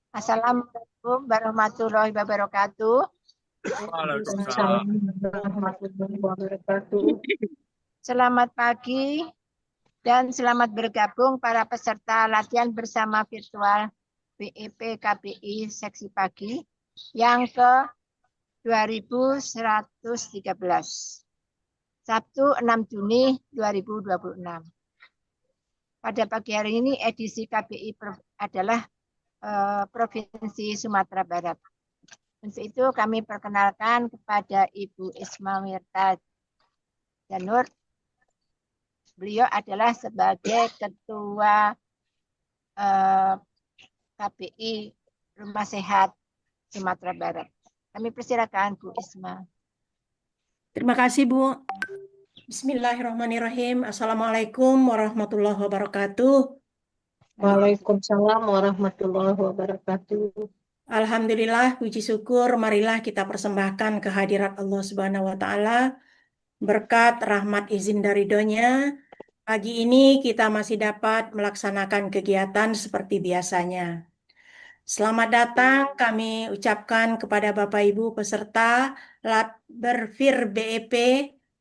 Assalamualaikum warahmatullahi wabarakatuh. Waalaikumsalam. warahmatullahi wabarakatuh. Selamat pagi dan selamat bergabung para peserta latihan bersama virtual BEP KBI seksi pagi yang ke 2113. Sabtu 6 Juni 2026. Pada pagi hari ini edisi KBI adalah Provinsi Sumatera Barat. Untuk itu kami perkenalkan kepada Ibu Ismamirta Janur. Beliau adalah sebagai Ketua KBI Rumah Sehat Sumatera Barat. Kami persilakan Bu Isma. Terima kasih Bu. Bismillahirrahmanirrahim. Assalamualaikum warahmatullahi wabarakatuh. Waalaikumsalam warahmatullahi wabarakatuh. Alhamdulillah, puji syukur, marilah kita persembahkan kehadirat Allah Subhanahu wa Ta'ala. Berkat rahmat izin dari ridhonya, pagi ini kita masih dapat melaksanakan kegiatan seperti biasanya. Selamat datang kami ucapkan kepada Bapak Ibu peserta Latberfir BEP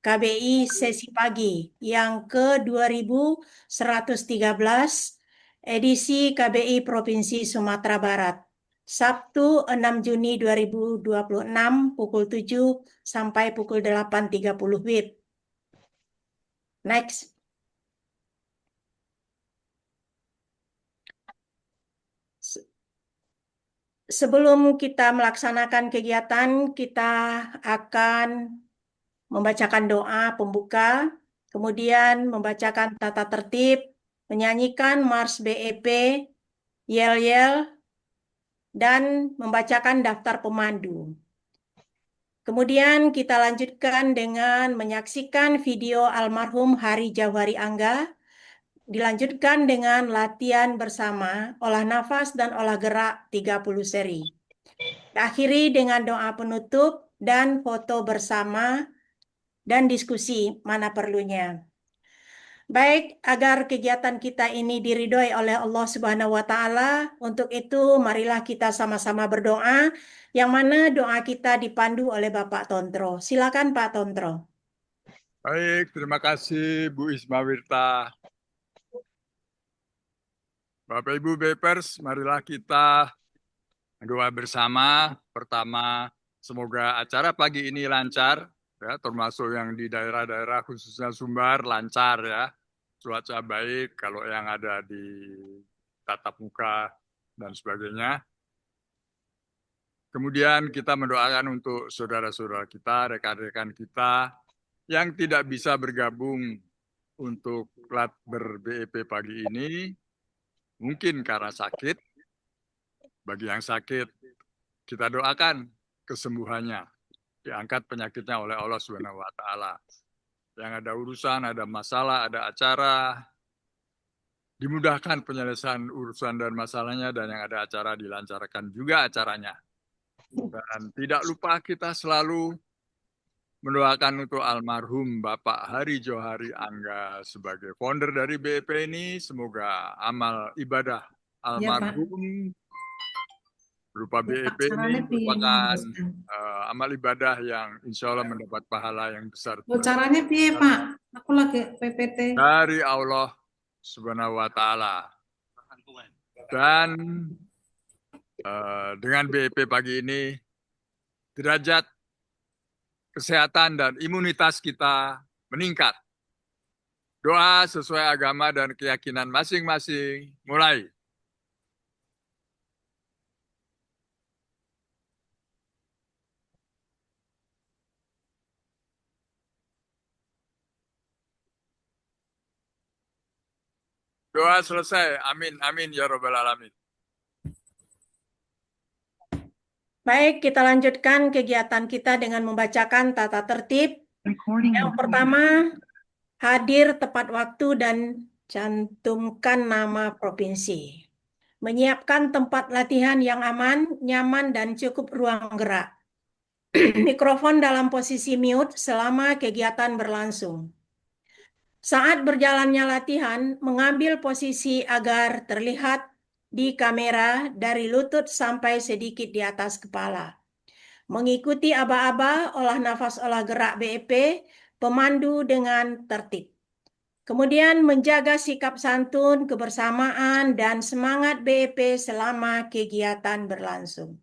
KBI sesi pagi yang ke-2113 edisi KBI Provinsi Sumatera Barat. Sabtu 6 Juni 2026 pukul 7 sampai pukul 8.30 WIB. Next. Sebelum kita melaksanakan kegiatan, kita akan membacakan doa pembuka, kemudian membacakan tata tertib, menyanyikan Mars BEP, yel-yel, dan membacakan daftar pemandu. Kemudian kita lanjutkan dengan menyaksikan video almarhum Hari Jauhari Angga, dilanjutkan dengan latihan bersama, olah nafas dan olah gerak 30 seri. Akhiri dengan doa penutup dan foto bersama dan diskusi mana perlunya. Baik, agar kegiatan kita ini diridhoi oleh Allah Subhanahu wa Ta'ala, untuk itu marilah kita sama-sama berdoa, yang mana doa kita dipandu oleh Bapak Tontro. Silakan Pak Tontro. Baik, terima kasih Bu Ismawirta. Bapak Ibu Bepers, marilah kita doa bersama. Pertama, semoga acara pagi ini lancar, ya, termasuk yang di daerah-daerah khususnya Sumbar lancar ya, cuaca baik kalau yang ada di tatap muka dan sebagainya. Kemudian kita mendoakan untuk saudara-saudara kita, rekan-rekan kita yang tidak bisa bergabung untuk Latber BEP pagi ini, mungkin karena sakit. Bagi yang sakit, kita doakan kesembuhannya, diangkat penyakitnya oleh Allah Subhanahu wa Ta'ala. Yang ada urusan, ada masalah, ada acara, dimudahkan penyelesaian urusan dan masalahnya, dan yang ada acara dilancarkan juga acaranya. Dan tidak lupa kita selalu mendoakan untuk almarhum Bapak Hari Jauhari Angga sebagai founder dari BEP ini. Semoga amal ibadah almarhum berupa BEP ini merupakan amal ibadah yang insya Allah mendapat pahala yang besar. Caranya piye Pak? Aku lagi PPT. Dari Allah Subhanahu wa Ta'ala. Dan dengan BEP pagi ini, derajat kesehatan dan imunitas kita meningkat. Doa sesuai agama dan keyakinan masing-masing. Mulai. Doa selesai. Amin, amin, ya Rabbal Alamin. Baik, kita lanjutkan kegiatan kita dengan membacakan tata tertib. Yang pertama, hadir tepat waktu dan cantumkan nama provinsi. Menyiapkan tempat latihan yang aman, nyaman, dan cukup ruang gerak. Mikrofon dalam posisi mute selama kegiatan berlangsung. Saat berjalannya latihan, mengambil posisi agar terlihat di kamera dari lutut sampai sedikit di atas kepala. Mengikuti aba-aba, olah nafas, olah gerak BEP, pemandu dengan tertib. Kemudian menjaga sikap santun, kebersamaan, dan semangat BEP selama kegiatan berlangsung.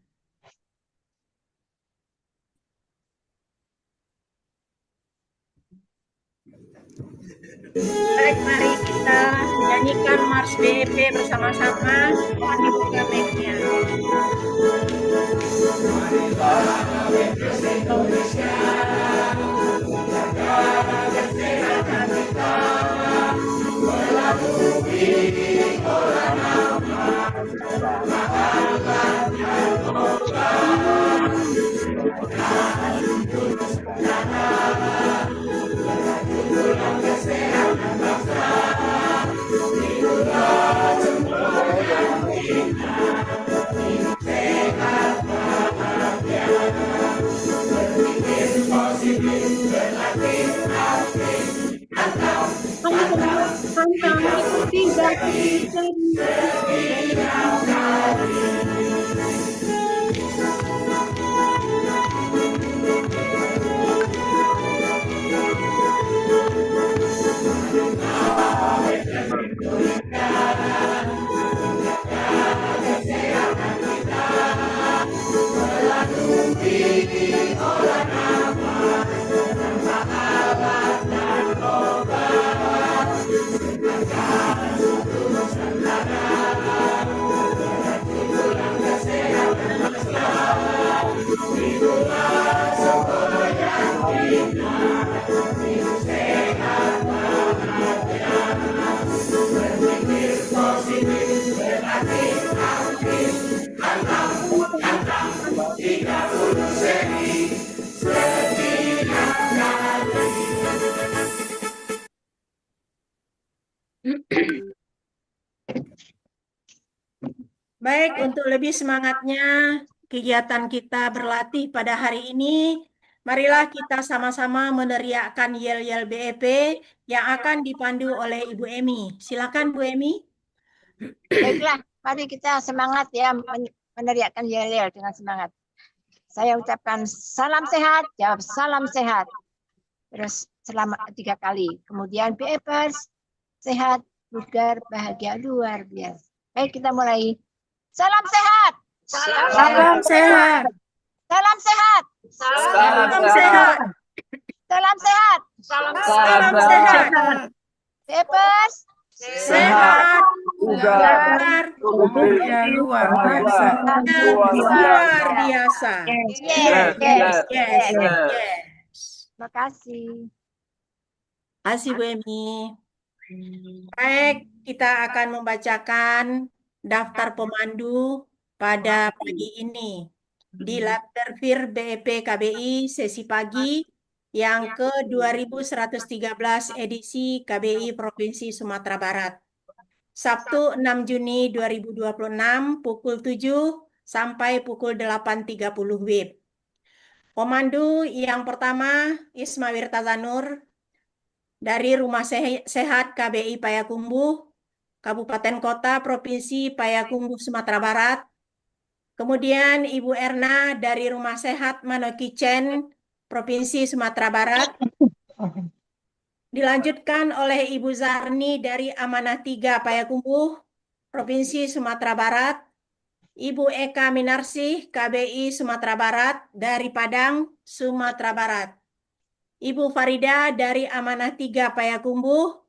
Baik, mari kita nyanyikan Mars BEP bersama-sama. Mohon dibuka mic-nya. Baik, untuk lebih semangatnya kegiatan kita berlatih pada hari ini, marilah kita sama-sama meneriakkan yel-yel BEP yang akan dipandu oleh Ibu Emi. Silakan Bu Emi. Baiklah, mari kita semangat ya meneriakkan yel-yel dengan semangat. Saya ucapkan salam sehat, jawab salam sehat. Terus selama 3 kali. Kemudian BEPers, sehat, bugar, bahagia, luar biasa. Baik, kita mulai. Salam sehat. Salam sehat. Salam sehat. Salam sehat. Salam sehat. Salam sehat. BEPers, Sehat. Bugar. Luar biasa. Luar biasa. Yes, yes, yes. Terima Terima kasih. kasih Bu Emi. Baik, kita akan membacakan daftar pemandu pada pagi ini di Labterfir BEP KBI sesi pagi yang ke-2113 edisi KBI Provinsi Sumatera Barat. Sabtu 6 Juni 2026 pukul 7 sampai pukul 8.30 WIB. Pemandu yang pertama Isma Wirtazanur dari Rumah Sehat KBI Payakumbuh, Kabupaten Kota Provinsi Payakumbuh Sumatera Barat. Kemudian Ibu Erna dari Rumah Sehat Manokicen Provinsi Sumatera Barat. Dilanjutkan oleh Ibu Zarni dari Amanah 3 Payakumbuh Provinsi Sumatera Barat. Ibu Eka Minarsih KBI Sumatera Barat dari Padang, Sumatera Barat. Ibu Farida dari Amanah 3 Payakumbuh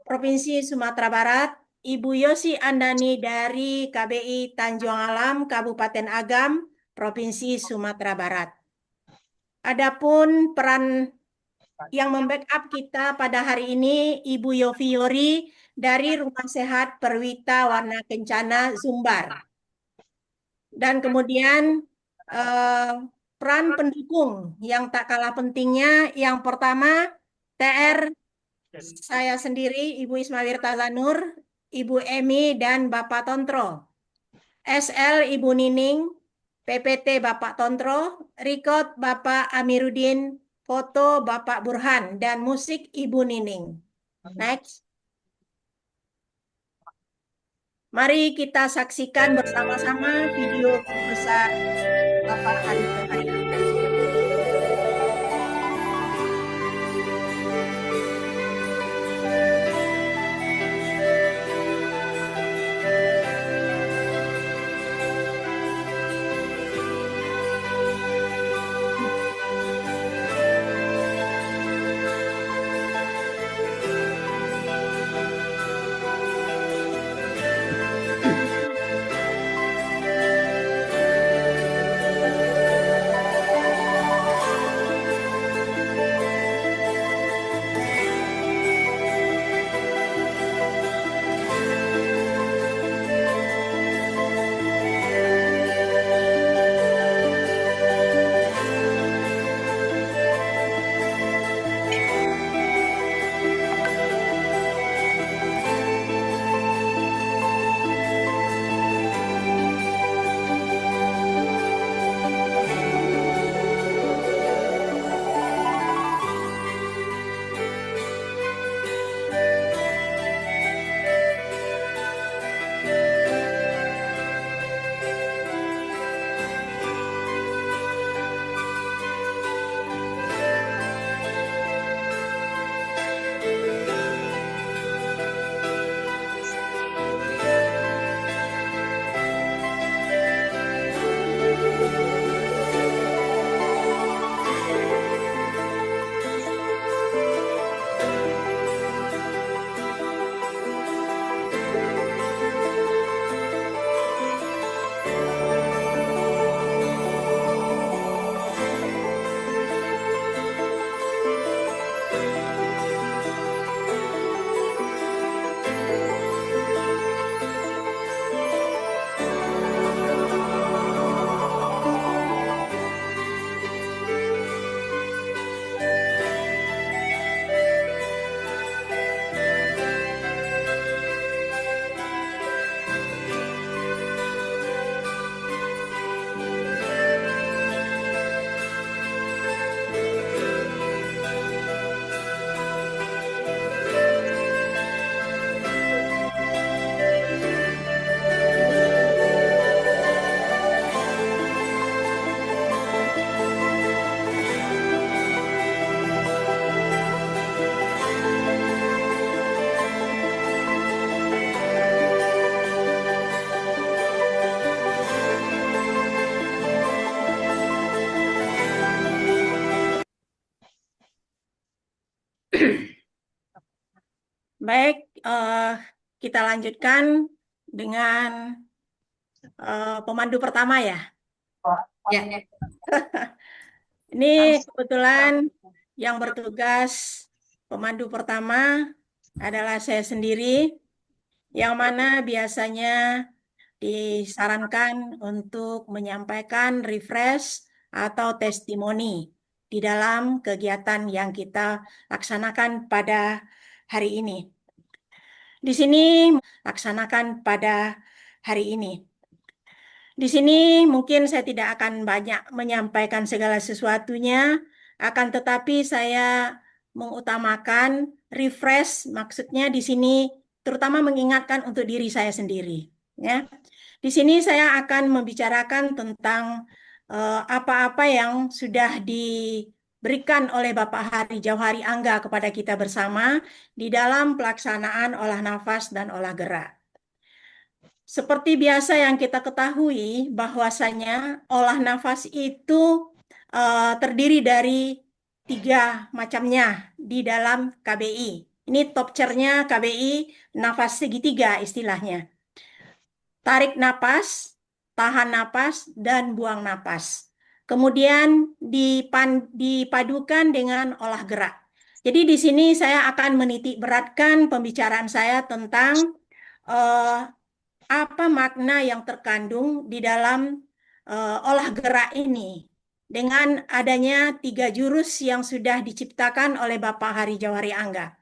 Provinsi Sumatera Barat. Ibu Yosi Andani dari KBI Tanjung Alam, Kabupaten Agam, Provinsi Sumatera Barat. Adapun peran yang membackup kita pada hari ini, Ibu Yofi Yori dari Rumah Sehat Perwita Warna Kencana, Sumbar. Dan kemudian peran pendukung yang tak kalah pentingnya, yang pertama TR saya sendiri, Ibu Isma Wirtazanur, Ibu Emi, dan Bapak Tontro. SL Ibu Nining, PPT Bapak Tontro, Record Bapak Amiruddin, foto Bapak Burhan, dan musik Ibu Nining. Next. Mari kita saksikan bersama-sama video besar Bapak Hari Jauhari Angga. Baik, kita lanjutkan dengan pemandu pertama ya. Ya. Ini kebetulan yang bertugas pemandu pertama adalah saya sendiri, yang mana biasanya disarankan untuk menyampaikan refresh atau testimoni di dalam kegiatan yang kita laksanakan pada hari ini. Di sini laksanakan pada hari ini. Di sini mungkin saya tidak akan banyak menyampaikan segala sesuatunya, akan tetapi saya mengutamakan refresh, maksudnya di sini terutama mengingatkan untuk diri saya sendiri. Ya, di sini saya akan membicarakan tentang apa-apa yang sudah diberikan oleh Bapak Hari Jauhari Angga kepada kita bersama di dalam pelaksanaan olah nafas dan olah gerak. Seperti biasa yang kita ketahui bahwasanya olah nafas itu terdiri dari 3 macamnya di dalam KBI. Ini top chair-nya KBI nafas segitiga istilahnya. Tarik napas, tahan napas, dan buang napas. Kemudian dipadukan dengan olah gerak. Jadi di sini saya akan menitik beratkan pembicaraan saya tentang apa makna yang terkandung di dalam olah gerak ini dengan adanya 3 jurus yang sudah diciptakan oleh Bapak Hari Jauhari Angga.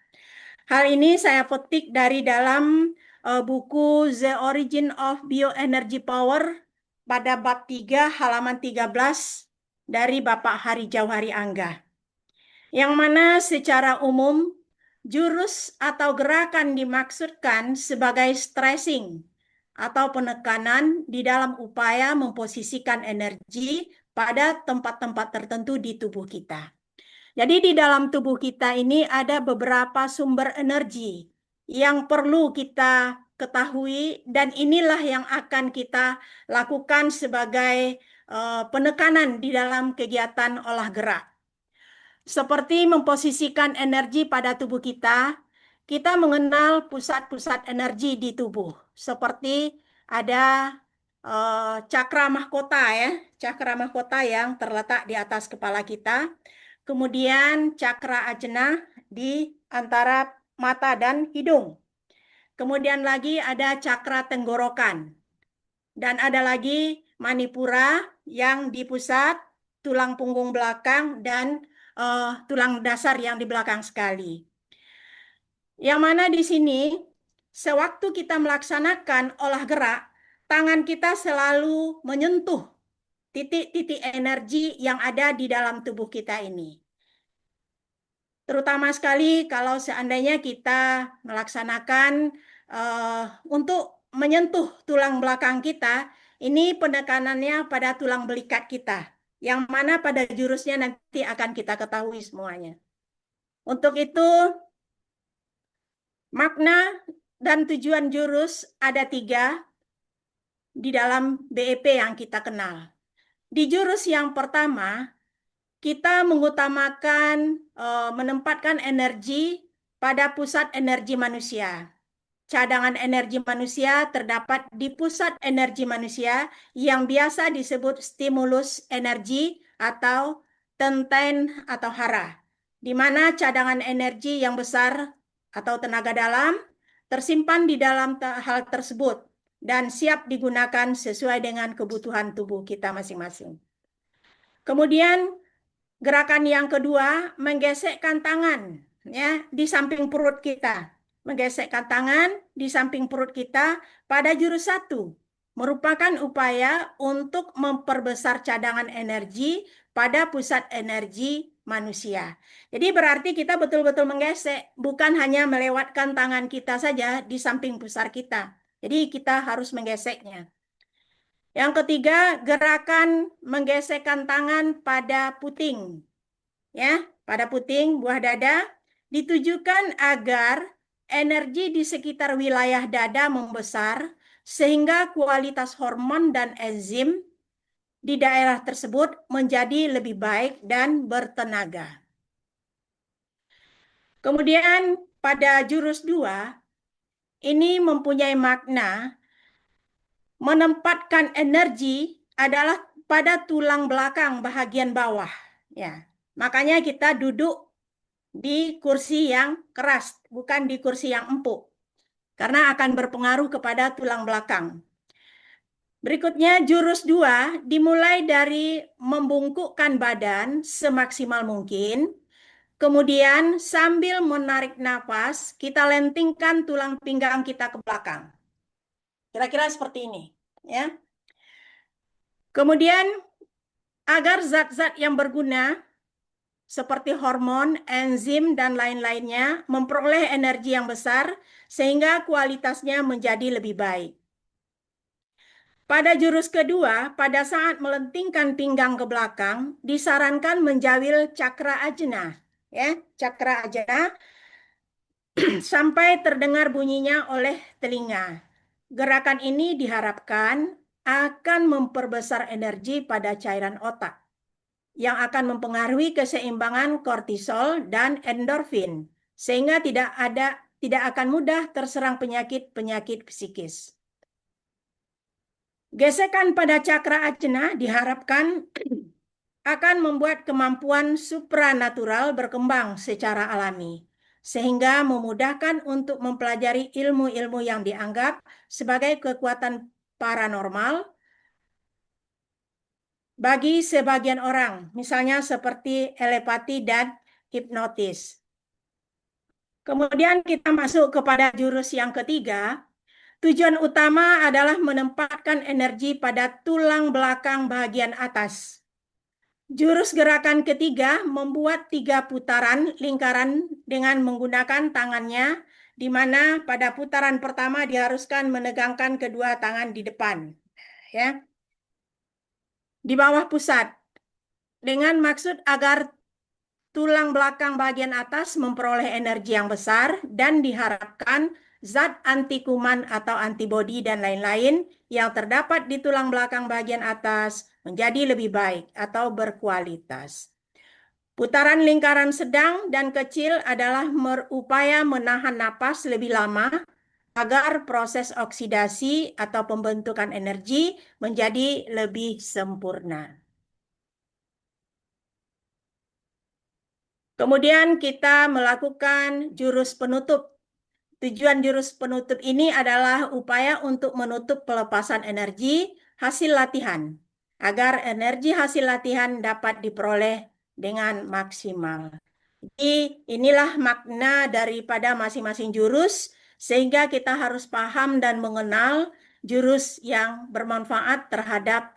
Hal ini saya petik dari dalam buku The Origin of Bioenergy Power pada bab 3 halaman 13 dari Bapak Hari Jauhari Angga. Yang mana secara umum jurus atau gerakan dimaksudkan sebagai stressing atau penekanan di dalam upaya memposisikan energi pada tempat-tempat tertentu di tubuh kita. Jadi di dalam tubuh kita ini ada beberapa sumber energi yang perlu kita ketahui, dan inilah yang akan kita lakukan sebagai penekanan di dalam kegiatan olah gerak. Seperti memposisikan energi pada tubuh kita, kita mengenal pusat-pusat energi di tubuh. Seperti ada cakra mahkota ya, cakra mahkota yang terletak di atas kepala kita. Kemudian cakra ajna di antara mata dan hidung. Kemudian lagi ada cakra tenggorokan. Dan ada lagi manipura yang di pusat tulang punggung belakang dan tulang dasar yang di belakang sekali. Yang mana di sini, sewaktu kita melaksanakan olah gerak, tangan kita selalu menyentuh titik-titik energi yang ada di dalam tubuh kita ini. Terutama sekali kalau seandainya kita melaksanakan untuk menyentuh tulang belakang kita, ini penekanannya pada tulang belikat kita, yang mana pada jurusnya nanti akan kita ketahui semuanya. Untuk itu, makna dan tujuan jurus ada 3 di dalam BEP yang kita kenal. Di jurus yang pertama, kita mengutamakan menempatkan energi pada pusat energi manusia. Cadangan energi manusia terdapat di pusat energi manusia yang biasa disebut stimulus energi atau tenten atau hara, di mana cadangan energi yang besar atau tenaga dalam tersimpan di dalam hal tersebut dan siap digunakan sesuai dengan kebutuhan tubuh kita masing-masing. Kemudian gerakan yang kedua, menggesekkan tangan ya di samping perut kita. Menggesekkan tangan di samping perut kita pada jurus 1 merupakan upaya untuk memperbesar cadangan energi pada pusat energi manusia. Jadi berarti kita betul-betul menggesek, bukan hanya melewatkan tangan kita saja di samping pusar kita. Jadi kita harus menggeseknya. Yang ketiga, gerakan menggesekkan tangan pada puting. Ya, pada puting buah dada ditujukan agar energi di sekitar wilayah dada membesar sehingga kualitas hormon dan enzim di daerah tersebut menjadi lebih baik dan bertenaga. Kemudian pada jurus 2 ini mempunyai makna menempatkan energi adalah pada tulang belakang bagian bawah ya. Makanya kita duduk di kursi yang keras, bukan di kursi yang empuk, karena akan berpengaruh kepada tulang belakang. Berikutnya, jurus 2 dimulai dari membungkukkan badan semaksimal mungkin, kemudian sambil menarik nafas, kita lentingkan tulang pinggang kita ke belakang. Kira-kira seperti ini. Ya. Kemudian, agar zat-zat yang berguna seperti hormon, enzim, dan lain-lainnya memperoleh energi yang besar sehingga kualitasnya menjadi lebih baik. Pada jurus kedua, pada saat melentingkan pinggang ke belakang, disarankan menjawil cakra ajna, ya, cakra ajna sampai terdengar bunyinya oleh telinga. Gerakan ini diharapkan akan memperbesar energi pada cairan otak yang akan mempengaruhi keseimbangan kortisol dan endorfin, sehingga tidak akan mudah terserang penyakit-penyakit psikis. Gesekan pada cakra ajna diharapkan akan membuat kemampuan supranatural berkembang secara alami, sehingga memudahkan untuk mempelajari ilmu-ilmu yang dianggap sebagai kekuatan paranormal bagi sebagian orang, misalnya seperti telepati dan hipnotis. Kemudian kita masuk kepada jurus yang ketiga. Tujuan utama adalah menempatkan energi pada tulang belakang bagian atas. Jurus gerakan ketiga membuat 3 putaran lingkaran dengan menggunakan tangannya di mana pada putaran pertama diharuskan menegangkan kedua tangan di depan, ya, di bawah pusat, dengan maksud agar tulang belakang bagian atas memperoleh energi yang besar dan diharapkan zat anti kuman atau antibodi dan lain-lain yang terdapat di tulang belakang bagian atas menjadi lebih baik atau berkualitas. Putaran lingkaran sedang dan kecil adalah berupaya menahan napas lebih lama agar proses oksidasi atau pembentukan energi menjadi lebih sempurna. Kemudian kita melakukan jurus penutup. Tujuan jurus penutup ini adalah upaya untuk menutup pelepasan energi hasil latihan, agar energi hasil latihan dapat diperoleh dengan maksimal. Jadi inilah makna daripada masing-masing jurus, sehingga kita harus paham dan mengenal jurus yang bermanfaat terhadap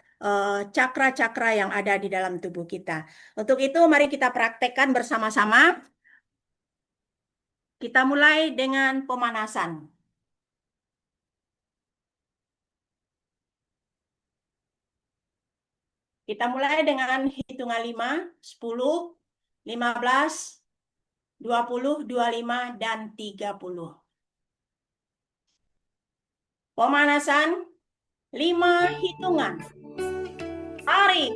cakra-cakra yang ada di dalam tubuh kita. Untuk itu mari kita praktekkan bersama-sama. Kita mulai dengan pemanasan. Kita mulai dengan hitungan 5, 10, 15, 20, 25, dan 30. Pemanasan 5 hitungan. Tarik.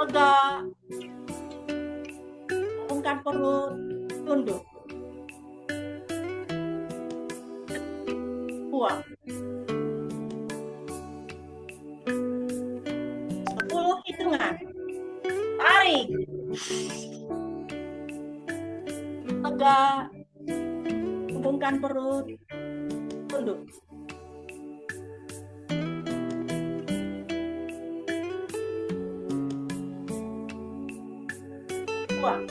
Tegak. Bukan perut. Tunduk. Buang. 10 hitungan. Tarik. Tegak. Hubungkan perut. Tunduk. Buang.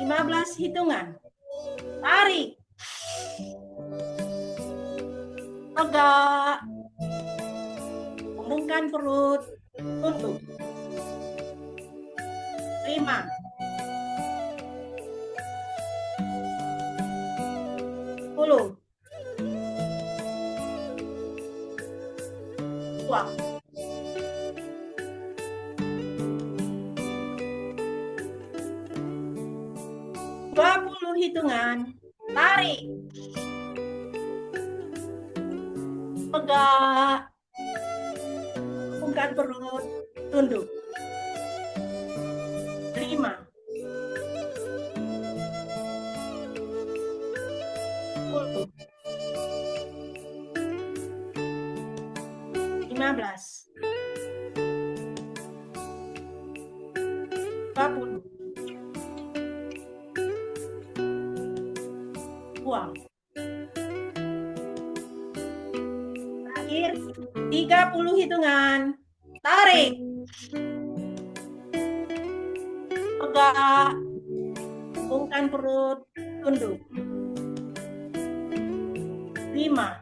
15 hitungan. Tarik. Tegak. Hubungkan perut. Tunduk. 5. 10. Buang. 20 hitungan. Tarik. Tegak. Hubungkan perut. Tunduk. 5. 10. 15. 20. Buang. Terakhir, 30 hitungan. Tarik. Tegak. Hubungkan perut. Tunduk. 5.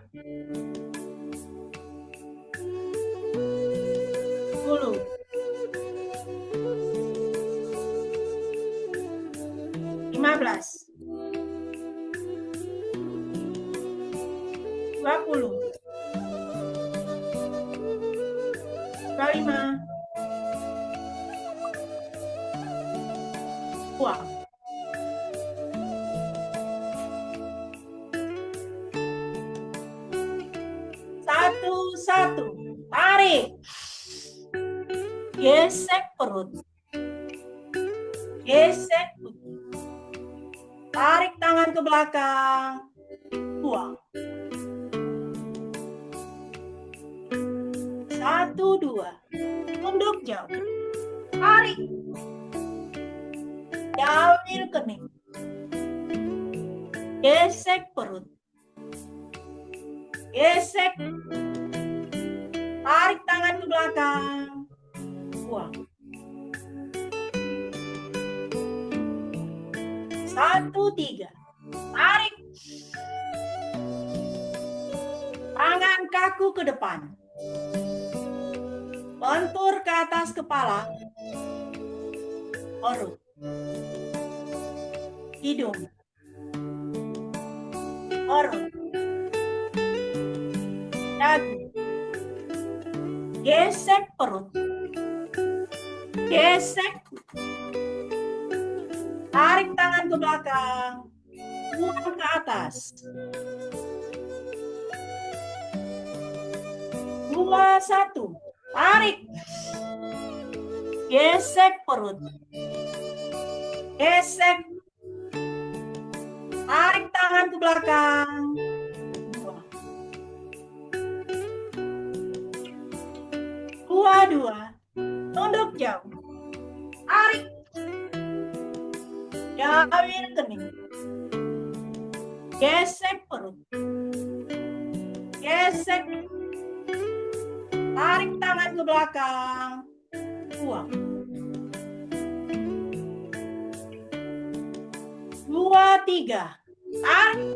10. 15. 20. 25. Buang. Satu-satu. Tarik. Gesek perut. Gesek perut. Tarik tangan ke belakang. Buang. 1, 2. Tunduk jauh. Tarik. Ambil kening. Gesek perut. Gesek. Tarik tangan ke belakang. Buang. 1, 3. Tarik. Tangan kaku ke depan. Lentur ke atas kepala. Perut. Hidung. Perut. Dagu. Gesek perut. Gesek. Tarik tangan ke belakang. Buang ke atas. 2, 1. Tarik. Gesek perut. Gesek. Tarik tangan ke belakang. 2, 2. Tunduk jauh. Tarik. Jauhin kening. Gesek perut. Gesek. Tarik tangan ke belakang. Buang. 2, 3. Tarik.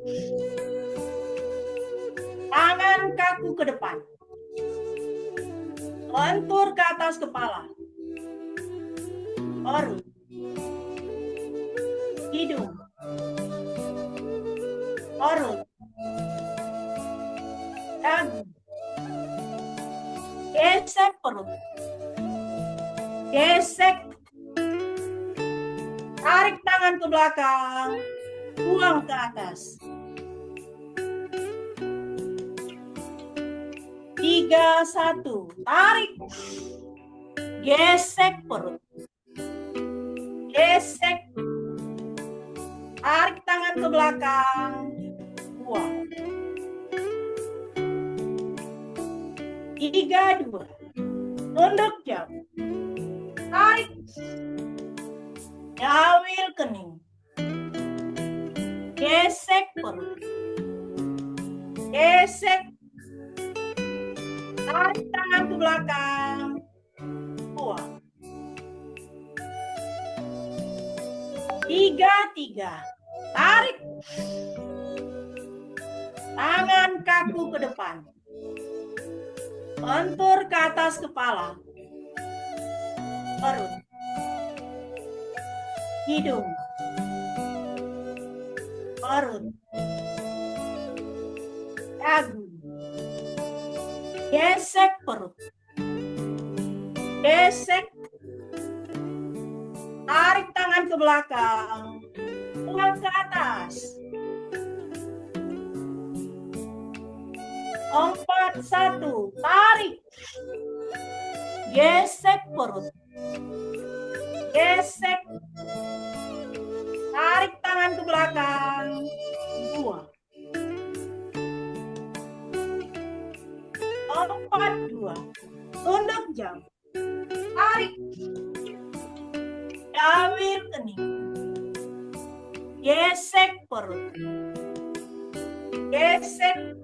Tangan kaku ke depan. Lentur ke atas kepala. Perut. Hidung. Perut. Dagu. Gesek perut. Gesek. Tarik tangan ke belakang. Buang ke atas. 3, 1. Tarik. Gesek perut. Gesek. Tarik tangan ke belakang. Buang. 3, 2. Tunduk jauh. Tarik. Jawil kening. Gesek perut. Gesek. Tarik tangan ke belakang. Buang. 3, 3. Tarik. Tangan kaku ke depan. Lentur ke atas kepala. Perut. Hidung. Perut. Dagu. Gesek perut. Gesek. Tarik tangan ke belakang. Buang ke atas. 4, 1. Tarik. Gesek perut. Gesek. Tarik tangan ke belakang. Buang. 4, 2. Tunduk jauh. Tarik. Jawil kening. Gesek perut. Gesek.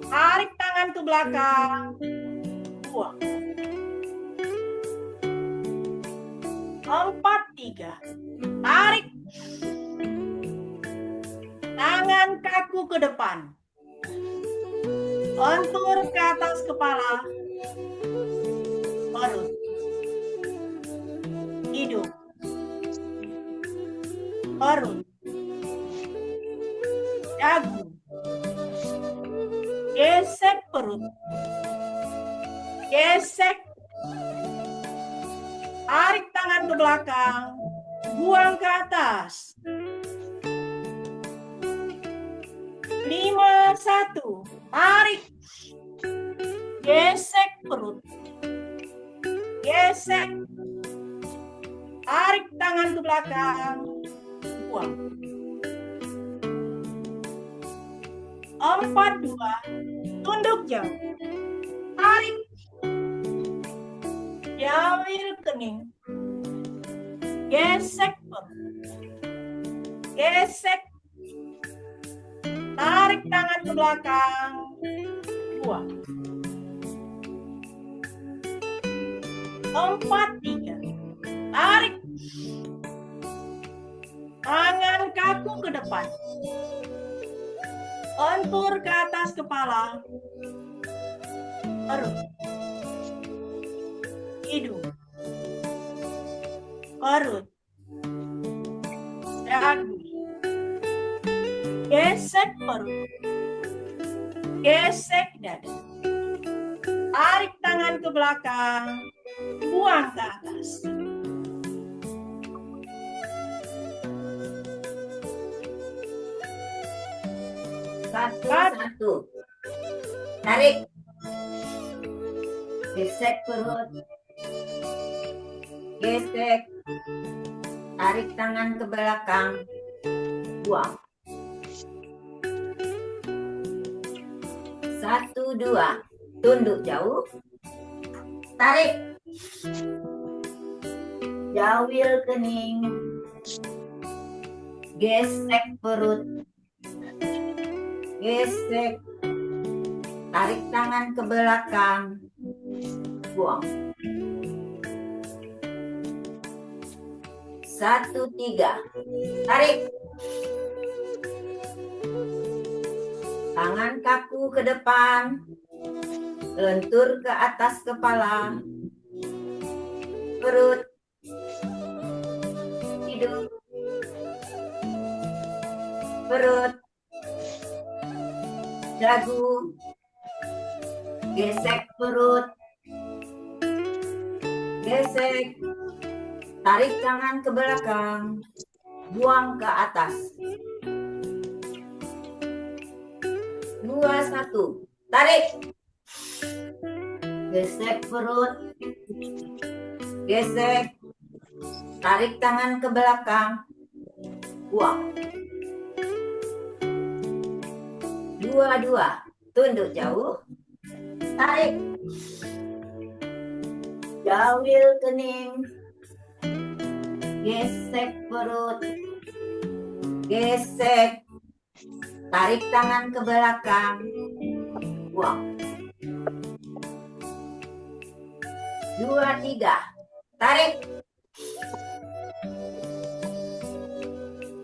Tarik tangan ke belakang. Buang. 4, 3. Tarik. Tangan kaku ke depan. Lentur ke atas kepala. Perut. Hidung. Perut. Dagu. Gesek perut. Gesek. Tarik tangan ke belakang. Buang ke atas. 5, 1. Tarik. Gesek perut. Gesek. Tarik tangan ke belakang. Buang. 4, 2. Tunduk jauh. Tarik. Jawil kening. Gesek perut. Gesek. Tarik tangan ke belakang. Buang. 4, 3. Tarik. Tangan kaku ke depan. Lentur ke atas kepala. Perut. hidung, perut, dagu, gesek perut, gesek dada, tarik tangan ke belakang, buang ke atas. Satu. Tarik. Gesek perut. Gesek. Tarik tangan ke belakang. Buang. 1, 2. Tunduk jauh. Tarik. Jawil kening. Gesek perut. Gesek. Tarik tangan ke belakang. Buang. 1, 3. Tarik. Tangan kaku ke depan. Lentur ke atas kepala. Perut. Hidung. Perut. Dagu. Gesek perut. Gesek. Tarik tangan ke belakang. Buang ke atas. 2, 1. Tarik. Gesek perut. Gesek. Tarik tangan ke belakang. Buang. 2, 2. Tunduk jauh. Tarik. Jawil kening. Gesek perut. Gesek. Tarik tangan ke belakang. Buang. 2, 3. Tarik.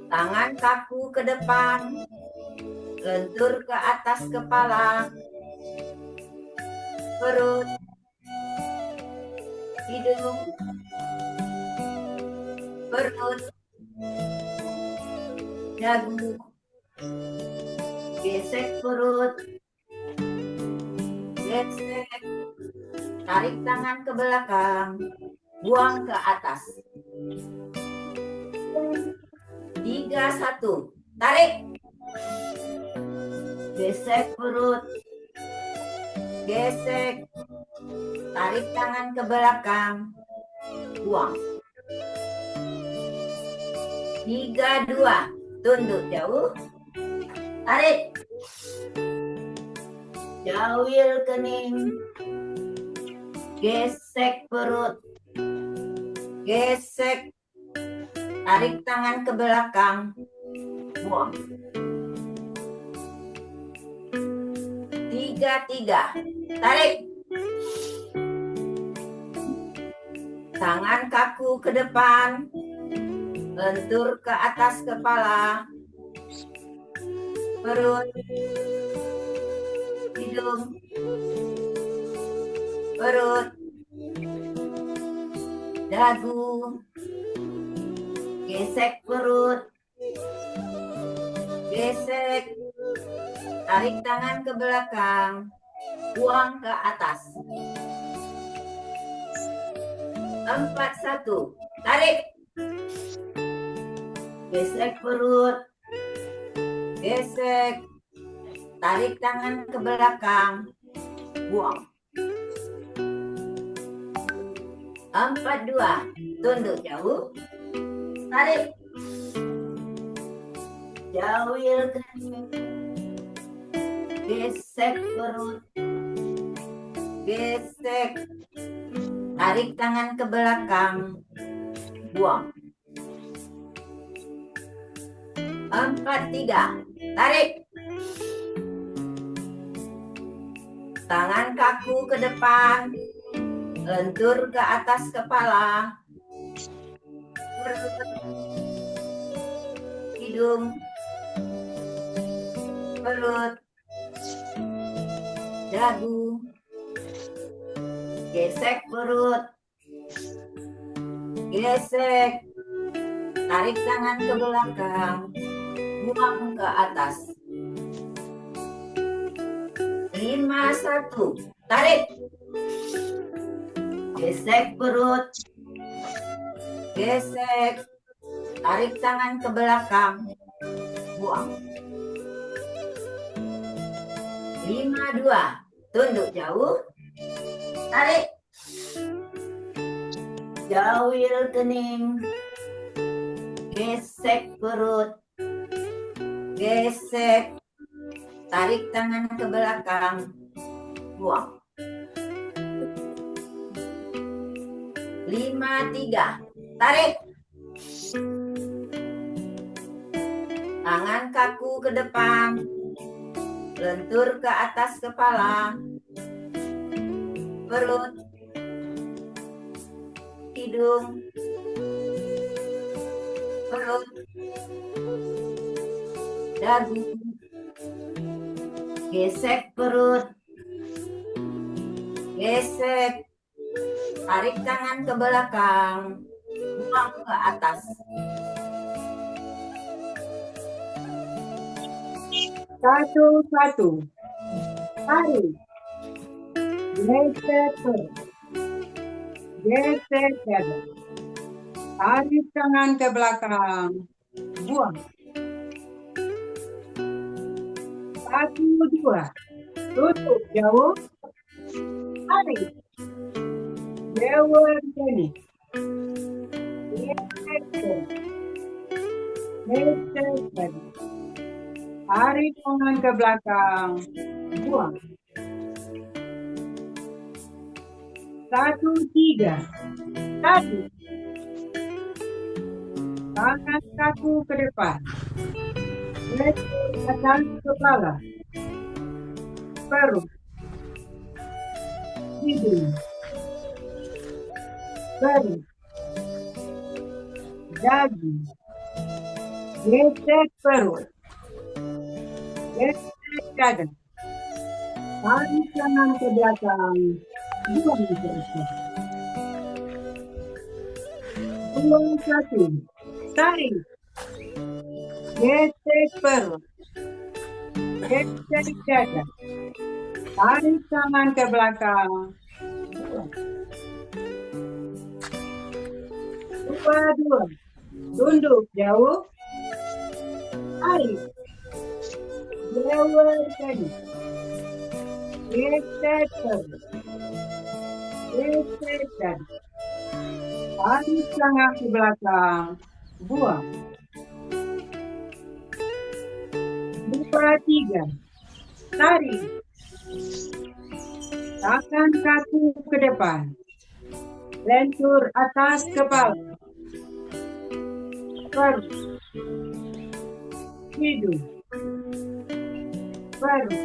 Tangan kaku ke depan. Lentur ke atas kepala. Perut. Hidung. Perut. Dagu. Gesek perut. Gesek. Tarik tangan ke belakang. Buang ke atas. 3, 1. Tarik. Gesek perut. Gesek. Tarik tangan ke belakang. Buang. 3, 2. Tunduk jauh. Tarik. Jawil kening. Gesek perut. Gesek. Tarik tangan ke belakang. Buang. 3, 3. Tarik. Tangan kaku ke depan. Lentur ke atas kepala. Perut. Hidung. Perut. Dagu. Gesek perut. Gesek. Tarik tangan ke belakang. Buang ke atas. 4, 1. Tarik. Gesek perut. Gesek. Tarik tangan ke belakang. Buang. 4, 2. Tunduk jauh. Tarik. Jawil kening. Gesek perut. Gesek. Tarik tangan ke belakang. Buang. 4, 3. Tarik. Tangan kaku ke depan. Lentur ke atas kepala. Perut. Hidung. Perut. Dagu. Gesek perut. gesek, tarik tangan ke belakang, buang ke atas. 5-1, tarik, gesek perut, gesek, tarik tangan ke belakang, buang. 5-2, tunduk jauh, tarik, jauhil kening, gesek perut, gesek, tarik tangan ke belakang, buang. 5-3, tarik, tangan kaku ke depan, lentur ke atas kepala, perut, hidung, perut, dagu, gesek perut, gesek, tarik tangan ke belakang, buang ke atas. 1-1, tarik, gesek perut, gesek dada, tarik tangan ke belakang, buang. 1-2, tutup jauh, tarik, lewer sini, gesek perut, gesek dada, tarik tangan ke belakang, buang. 1-3, tarik, tangan kaku ke depan, lentur atas kepala, perut, hidung, perut, dagu, gesek perut, gesek dada, tarik tangan ke belakang, buang ke atas. 2-1, tarik, gesek perut, gesek dada, tarik tangan ke belakang, buang. 2-2, tunduk jauh, tarik, lewer tadi, gesek perut, gesek dada, tarik tangan ke belakang, buang. 2-3, tarik, tangan kaku ke depan, lentur atas kepala, perut, hidung, perut,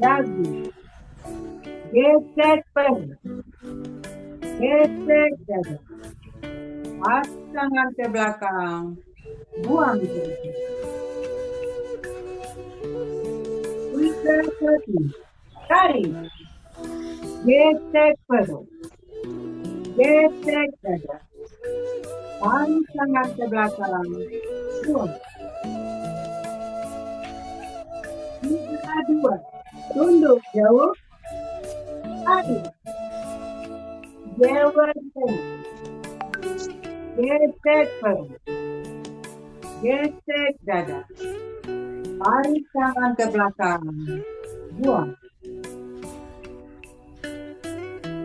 dagu, gesek perut, gesek dada, tarik tangan ke belakang, buang ke atas. 3-1, tarik, gesek perut, gesek dada, tarik tangan ke belakang, buang. 3-2, tunduk jauh, tarik, lewer tadi, gesek perut, gesek dada, tarik tangan ke belakang, buang.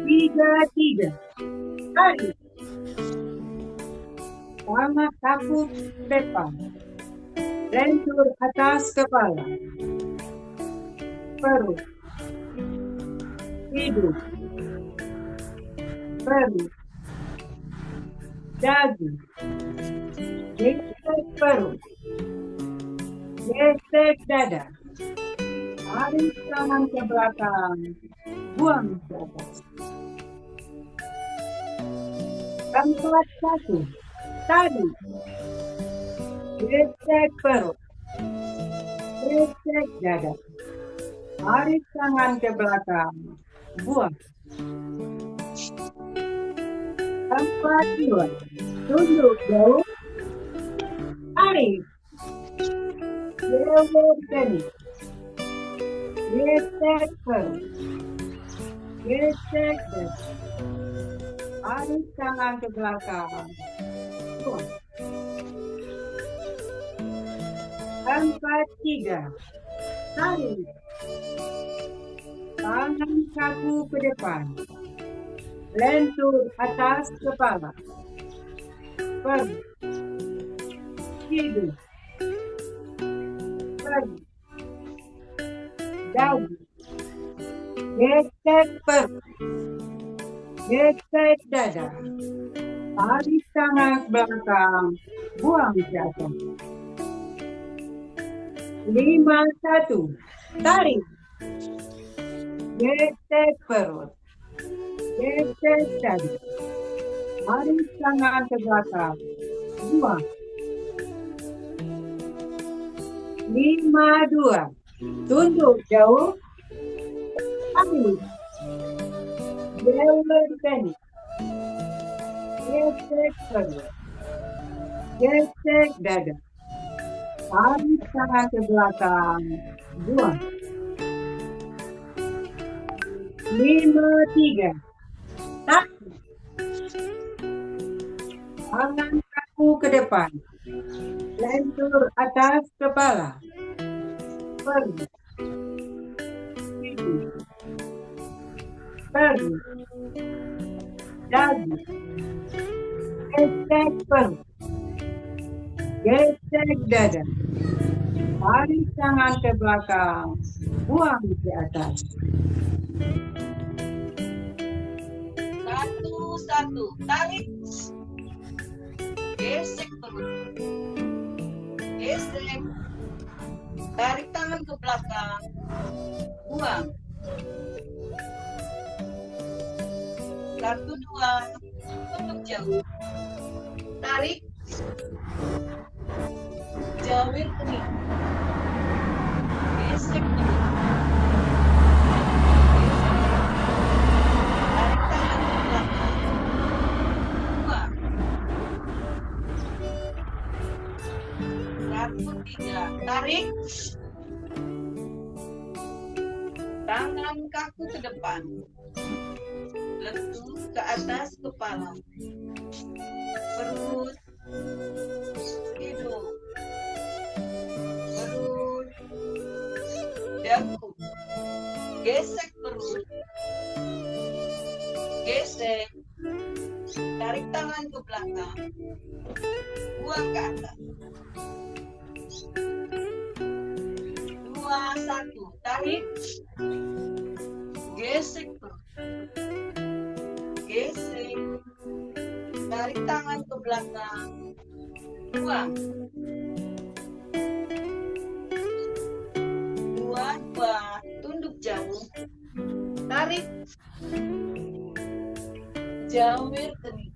3-3, tarik, tangan kaku depan, lentur atas kepala, perut, hidung, perut, dagu, gesek perut, gesek dada, tarik tangan ke belakang, buang ke atas. 4-1, tarik, gesek perut, gesek dada, tarik tangan ke belakang, buang. Tempat 2. Tunduk jauh. Tarik. Lewatkan. Gesek perut. Gesek dada. Tarik tangan ke belakang. Buang. Tempat 3. Tarik. Tangan kaku ke depan. Lentur atas kepala. Perut. Hidung. Perut. Dagu. Gesek perut. Gesek dada. Tarik tangan ke belakang. Buang ke atas. 5-1. Tarik. Gesek perut. Gesek dada. Tarik tangan ke belakang. Buang. 5-2. Tunduk jauh. Tarik. Lewatkan. Gesek perut. Gesek dada. Tarik tangan ke belakang. Buang. 5-3. Tarik. Tangan kaku ke depan. Lentur atas kepala. Perut. Hidung. Perut. Dagu. Gesek perut. Gesek dada. Tarik tangan ke belakang. Buang ke atas. 1-1. Tarik. Gesek perut. Gesek. Tarik tangan ke belakang. Buang. 1-2. Tunduk jauh. Tarik. Jawir kening. Gesek perut. Tarik tangan ke belakang. Buang. 1-3. Tarik. Tangan kaku ke depan. Lentur ke atas kepala. Perut. Hidung. Perut. Dagu. Gesek perut. Gesek. Tarik tangan ke belakang. Buang ke atas. 2-1. Tarik. Gesek perut. Gesek. Tarik tangan ke belakang. Buang. 2-2. Tunduk jauh. Tarik. Jawir kening.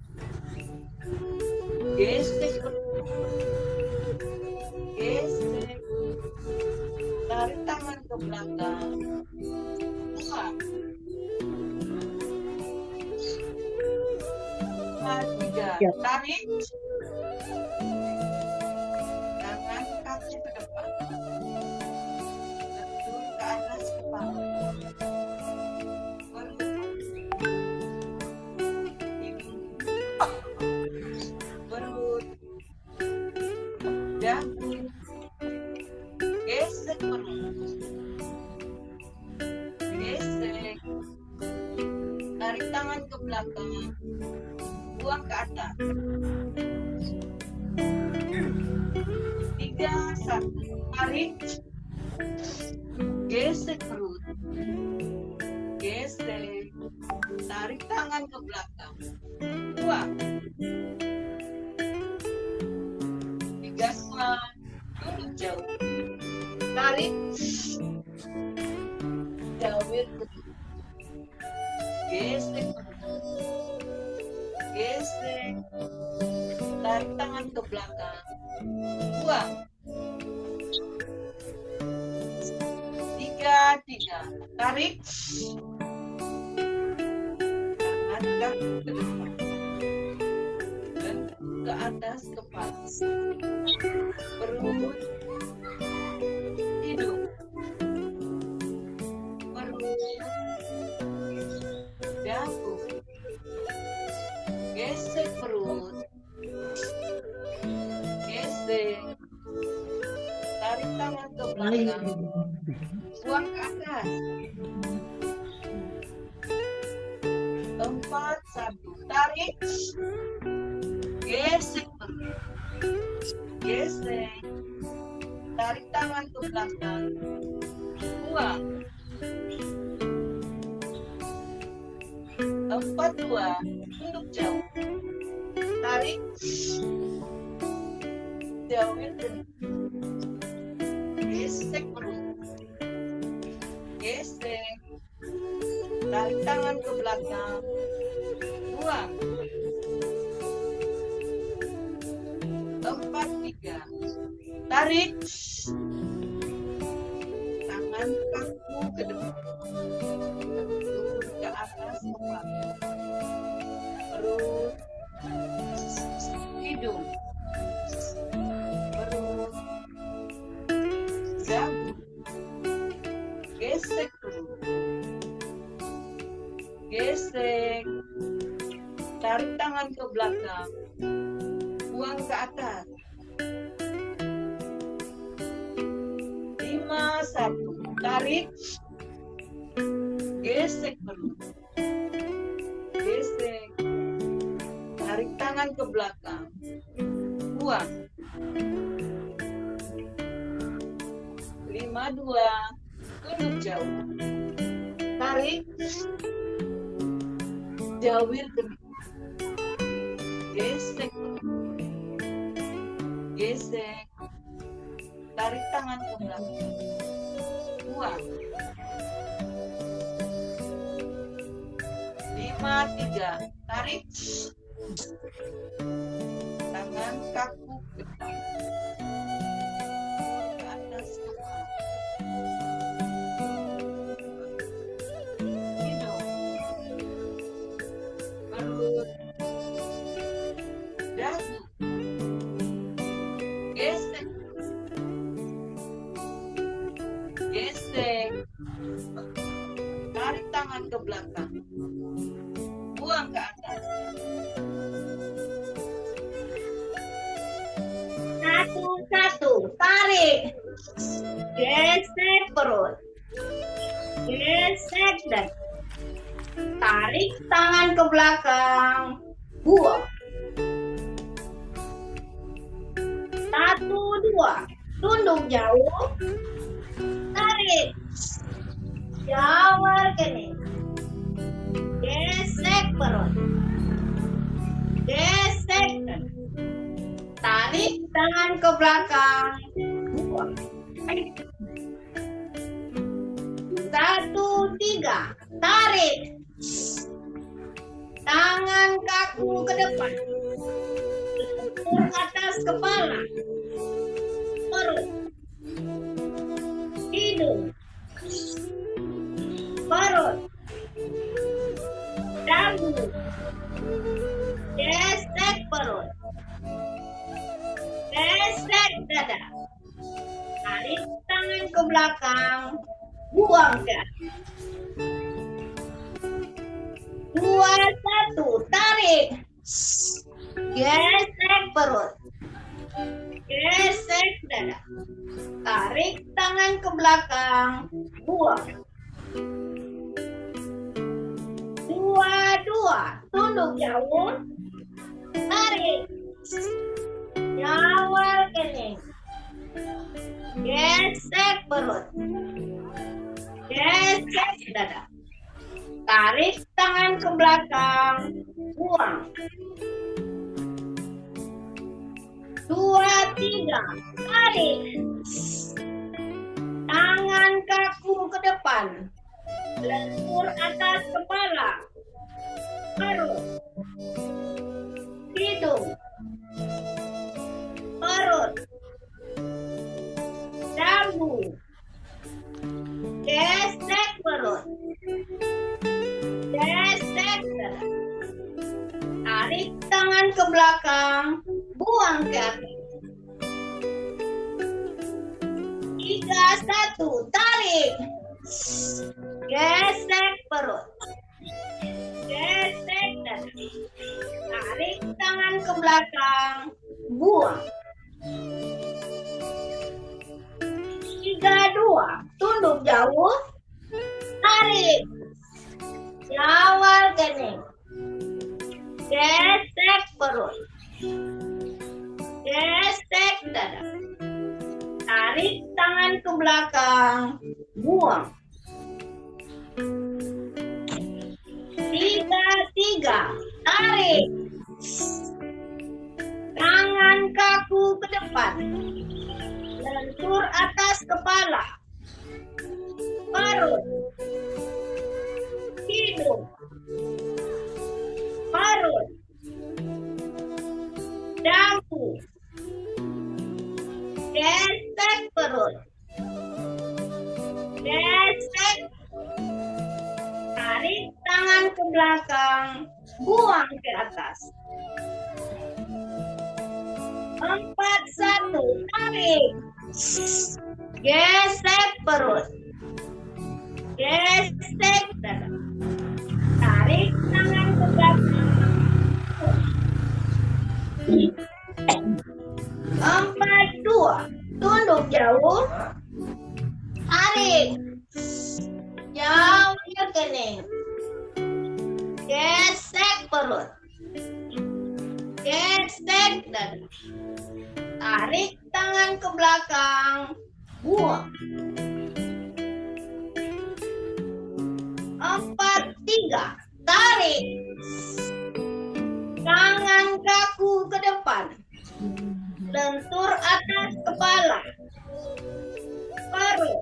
Gesek perut. Gesek. Tarik tangan ke belakang. Buang. 3. Tarik. Tangan kaki ke depan. Lentur ke atas kepala. Perut. Hidung. Perut. Dagu. Gesek perut. Gesek. Tarik tangan ke belakang. Buang ke atas. 3-1. Tarik. Gesek perut. Gesek. Tarik tangan ke belakang. Buang. 3-2. Tunduk jauh. Tarik. Jawir kening. Gesek perut. Gesek. Tarik tangan ke belakang. Buang. 3-3. Tarik. Tangan kaku ke depan. perut, hidung, perut, dagu, gesek perut, gesek, tarik tangan ke belakang, buang ke atas. 4, 1, tarik, gesek perut, gesek, tarik tangan ke belakang, buang. 4, 2, tunduk jauh, tarik, jauhin perut, gesek perut, gesek, tarik tangan ke belakang, buang. 4, 3, tarik, tangan kaku ke depan, turun ke atas kepala, perut, hidung, perut, dagu, gesek perut, gesek, tarik tangan ke belakang, buang ke atas. 5, 1, tarik, gesek perut, gesek, tarik tangan ke belakang, buang. 5, 2, tunduk jauh, tarik, jauhin perut, gesek, gesek, tarik tangan ke belakang, buang. 5, 3, tarik, tangan kaku ke depan, ke atas kepala, hidung, perut, dagu, gesek, gesek, tarik tangan ke belakang, buang ke atas. 1, tarik, gesek perut, gesek dan tarik tangan ke belakang, buang. 1, 2, tunduk jauh, tarik, jawar kening, gesek perut, gesek dan tarik tangan ke belakang, buang. 1, 3, tarik, tangan kaku ke depan, ke atas kepala, perut, hidung, perut, dagu, gesek perut, gesek dada, tarik tangan ke belakang, buang ke atas. 2, 1, tarik, gesek perut, gesek dada, tarik tangan ke belakang, buang. 2, 2, tunduk jauh, tarik, jawar kening, gesek perut, gesek dada, tarik tangan ke belakang, buang. 2, 3, tarik, tangan kaku ke depan, lentur atas kepala, perut, hidung, perut, dagu, gesek perut, gesek dada, tarik tangan ke belakang, buang ke atas. 1, tarik. Gesek perut. Gesek dada. Tarik tangan ke belakang. Buang. 3, 2, tunduk jauh. Tarik. Jawal kening. Gesek perut. Gesek dada. Tarik tangan ke belakang. Buang. 3, 3, tarik. Tangan kaku ke depan. Lentur atas kepala. Perut. Hidung. Perut. Dagu. Gesek perut. Gesek. Tarik tangan ke belakang. Buang ke atas. 4, 1, tarik. Gesek perut. Gesek dada. Tarik tangan ke belakang. 4, 2, tunduk jauh. Tarik. Jauh ke kening. Gesek perut. Gesek dada. Tarik tangan ke belakang. Buang. 4, 3, tarik. Tangan kaku ke depan. Lentur atas kepala. Perut.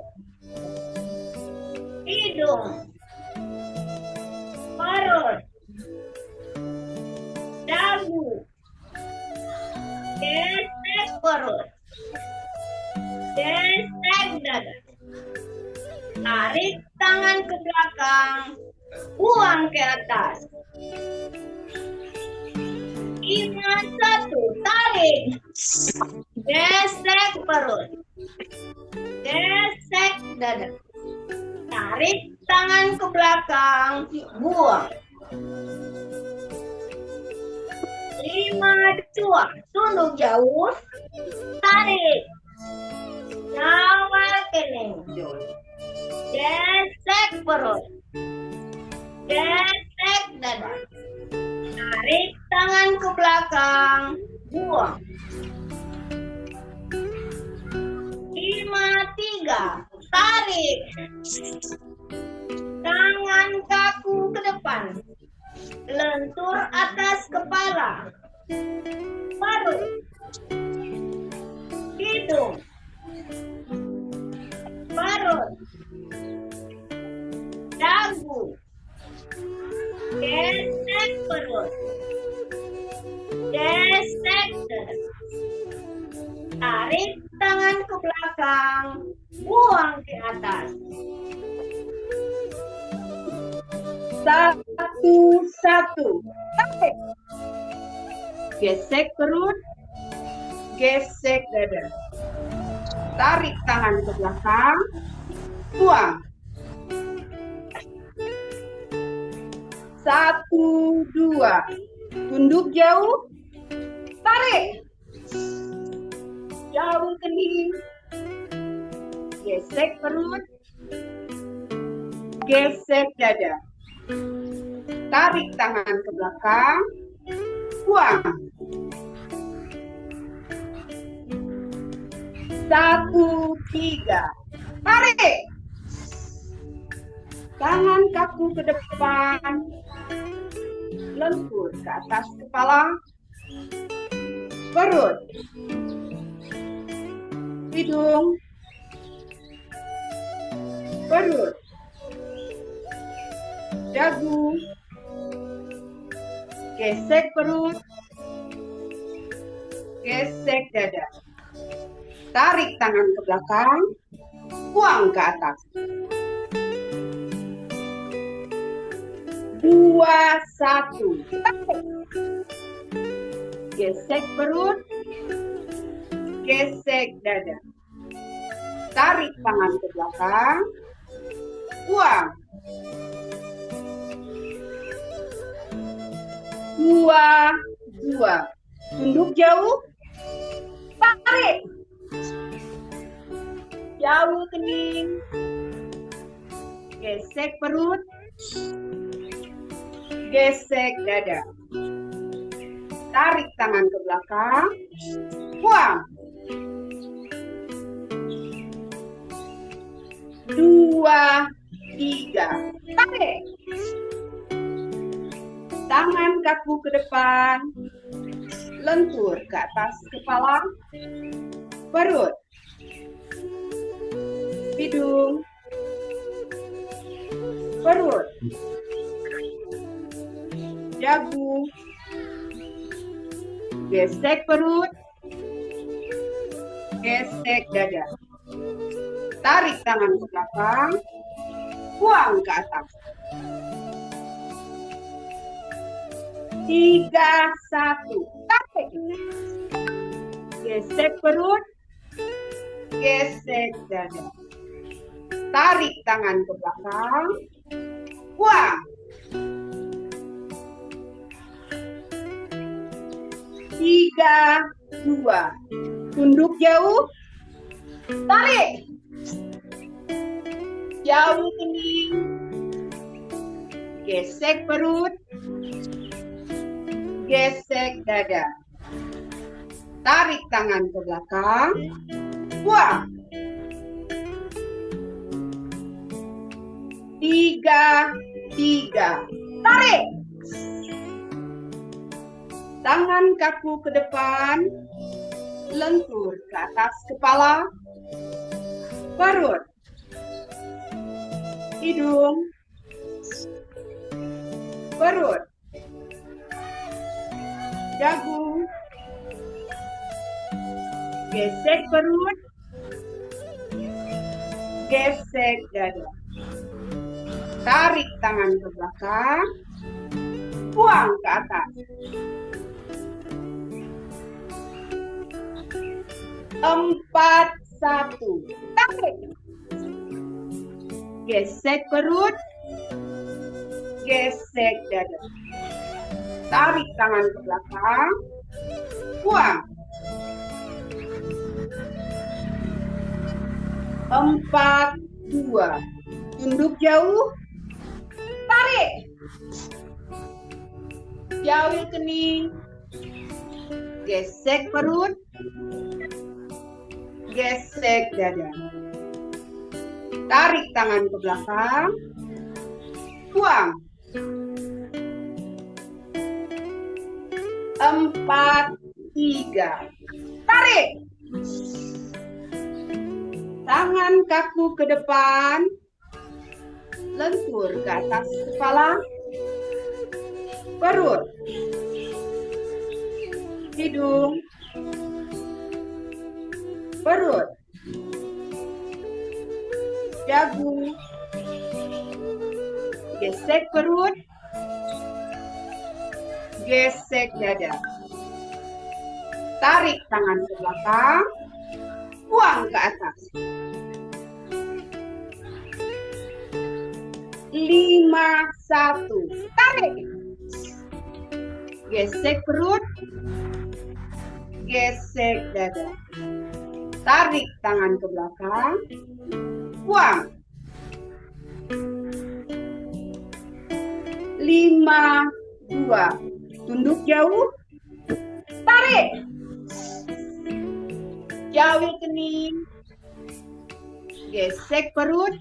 Hidung. Perut. Dagu. Gesek perut. Gesek dada. Tarik tangan ke belakang. Buang ke atas. 5, 1, tarik. Gesek perut. Gesek dada. Tarik tangan ke belakang. Buang. 5, 2, tunduk jauh. Tarik. Jawal kening. Gesek perut. Gesek dada. Tarik tangan ke belakang. Buang. 5, 3, tarik. Tangan kaku ke depan. Lentur atas kepala. Perut. Hidung. Perut. Dagu. Gesek perut. Gesek dada. Tarik tangan ke belakang. Buang ke atas. 1, 1, tarik. Gesek perut. Gesek dada. Tarik tangan ke belakang. Buang. 1, 2, tunduk jauh. Tarik. Jauh kening. Gesek perut. Gesek dada. Tarik tangan ke belakang. Buang. 1, 3, tarik. Tangan kaku ke depan. Lentur ke atas kepala. Perut. Hidung. Perut. Dagu. Gesek perut. Gesek dada. Tarik tangan ke belakang. Buang ke atas. 2, 1. Tarik. Gesek perut. Gesek dada. Tarik tangan ke belakang. Buang. 2. Tunduk jauh. Tarik. Jauh kening. Gesek perut. Gesek dada. Tarik tangan ke belakang. Buang. 2, 3. Tarik. Tangan kaku ke depan. Lentur ke atas kepala. Perut. Hidung. Perut. Dagu. Gesek perut. Gesek dada. Tarik tangan ke belakang. Buang ke atas. 3, 1. Tarik. Gesek perut. Gesek dada. Tarik tangan ke belakang. Buang. 3, 2. Tunduk jauh. Tarik. Jauh kening. Gesek perut. Gesek dada. Tarik tangan ke belakang. Buang. 3, 3. Tarik. Tangan kaku ke depan. Lentur ke atas kepala. Perut. Hidung. Perut. Dagu. Gesek perut. Gesek dada. Tarik tangan ke belakang. Buang ke atas. 4, 1. Tarik. Gesek perut. Gesek dada. Tarik tangan ke belakang. Buang. 4, 2. Tunduk jauh. Tarik. Jauh kening. Gesek perut. Gesek dada. Tarik tangan ke belakang. Buang. 4, 3. Tarik. Tangan kaku ke depan. Lentur ke atas kepala. Perut. Hidung. Perut. Dagu. Gesek perut. Gesek dada. Tarik tangan ke belakang. Buang ke atas. 5, 1. Tarik. Gesek perut. Gesek dada. Tarik tangan ke belakang. Buang. 5, 2. Tunduk jauh. Tarik. Jauh kening. Gesek perut.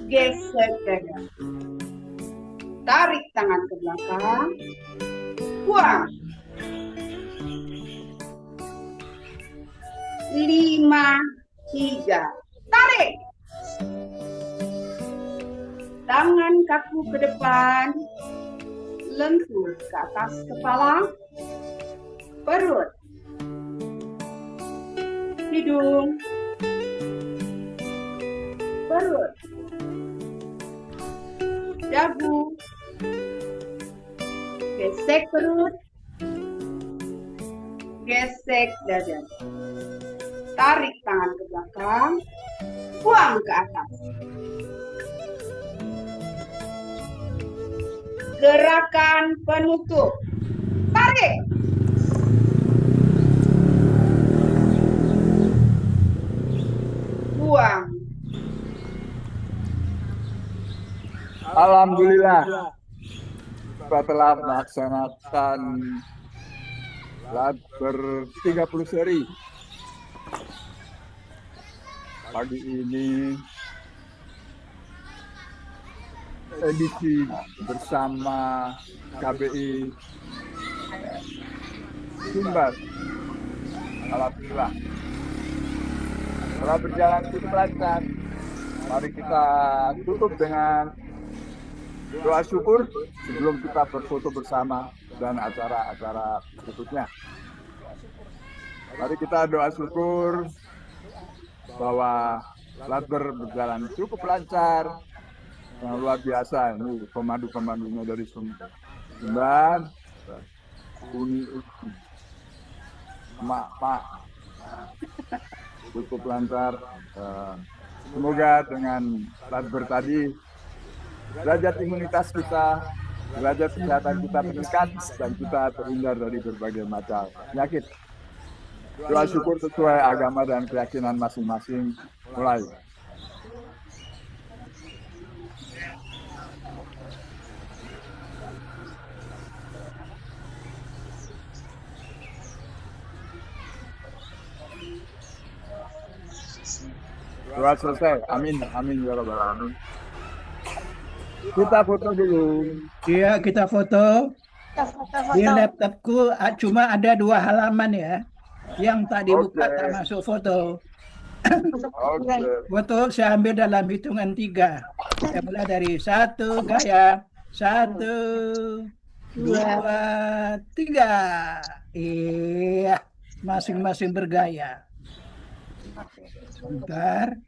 Gesek dada. Tarik tangan ke belakang. Buang. 5, 3. Tarik. Tangan kaku ke depan. Lentur ke atas kepala. Perut. Hidung. Perut. Dagu. Gesek perut. Gesek dada. Tarik tangan ke belakang, buang ke atas. Gerakan penutup. Tarik. Buang. Alhamdulillah, kita telah melaksanakan lat ber-30 seri. Pagi ini edisi bersama KBI Sumbar. Alhamdulillah telah berjalan cukup lancar. Mari kita tutup dengan doa syukur sebelum kita berfoto bersama dan acara-acara berikutnya. Mari kita doa syukur bahwa Latber berjalan cukup lancar, yang luar biasa. Ini pemandu-pemandunya dari Sumbar, Uni, Mak, cukup lancar. Semoga dengan Latber tadi derajat imunitas kita, derajat kesehatan kita meningkat dan kita terhindar dari berbagai macam penyakit. Doa syukur sesuai agama dan keyakinan masing-masing. Mulai. Doa selesai. Amin. Amin ya rabbal alamin. Kita foto dulu. Iya, kita foto. Di Foto-foto. laptopku cuma ada 2 halaman ya. Yang tak dibuka Oke. tak masuk foto. Oke. Foto saya ambil dalam hitungan 3. Saya mulai dari 1 gaya. 1, 2, 3. Iya, masing-masing bergaya. Sebentar.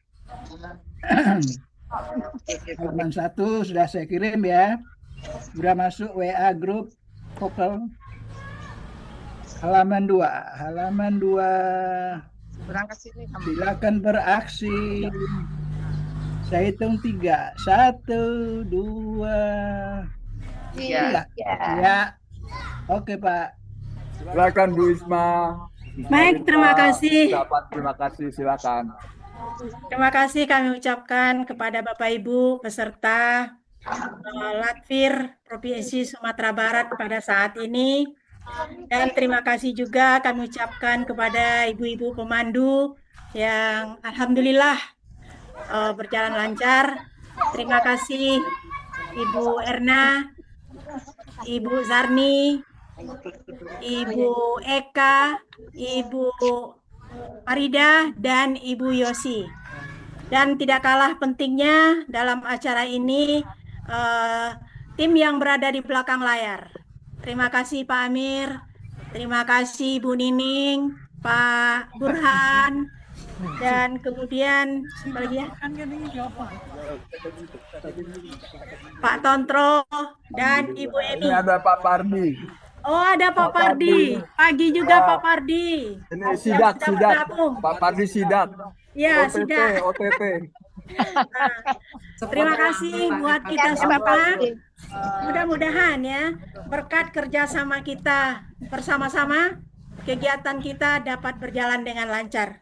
Halaman 1 sudah saya kirim ya. Sudah masuk WA grup vokal. Halaman 2. Halaman 2. Kurang ke sini kamu. Silakan beraksi. Saya hitung 3. 1, 2, 3. Ya. Oke, Pak. Silakan Bu Isma. Baik, terima kasih. Terima kasih, silakan. Terima kasih kami ucapkan kepada Bapak Ibu peserta Latvir Provinsi Sumatera Barat pada saat ini. Dan terima kasih juga kami ucapkan kepada ibu-ibu pemandu yang alhamdulillah berjalan lancar. Terima kasih Ibu Erna, Ibu Zarni, Ibu Eka, Ibu Farida, dan Ibu Yosi. Dan tidak kalah pentingnya dalam acara ini tim yang berada di belakang layar. Terima kasih Pak Amir, terima kasih Bu Nining, Pak Burhan, dan kemudian siapa lagi ya? Pak Tontro dan Ibu Eni. Ini ada Pak Pardi. Oh, ada Pak Pardi. Pagi juga Pak Pardi. Ini Yang sidak. sudah bergabung. Pak Pardi sidak. Ya, OTT, sudah. OTT. Terima kasih buat kita semua. Mudah-mudahan ya, berkat kerjasama kita bersama-sama, kegiatan kita dapat berjalan dengan lancar.